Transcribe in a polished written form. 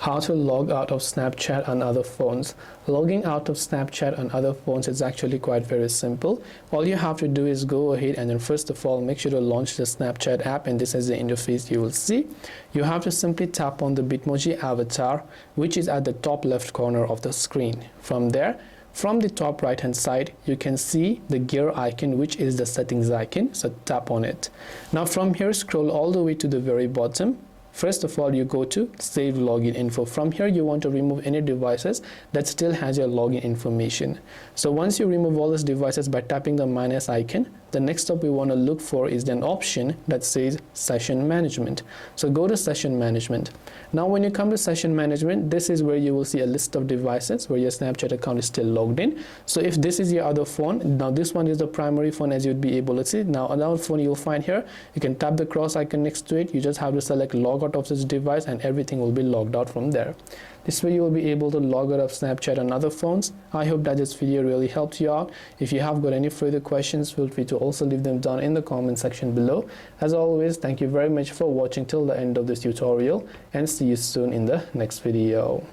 How to log out of Snapchat and other phones. Logging out of Snapchat and other phones is actually quite very simple. All you have to do is go ahead and then first of all make sure to launch the Snapchat app, and this is the interface you will see. You have to simply tap on the Bitmoji avatar, which is at the top left corner of the screen. From there, from the top right hand side, you can see the gear icon, which is the settings icon, so tap on it. Now from here, scroll all the way to the very bottom. First of all, you go to save login info. From here, you want to remove any devices that still has your login information. So once you remove all these devices by tapping the minus icon, the next step we want to look for is an option that says session management. So go to session management. Now when you come to session management, this is where you will see a list of devices where your Snapchat account is still logged in. So if this is your other phone, now this one is the primary phone, as you'd be able to see. Now another phone you'll find here, you can tap the cross icon next to it. You just have to select log out of this device and everything will be logged out from there. This way you will be able to log out of Snapchat and other phones. I hope that this video really helped you out. If you have got any further questions, feel free to also leave them down in the comment section below. As always, thank you very much for watching till the end of this tutorial, and see you soon in the next video.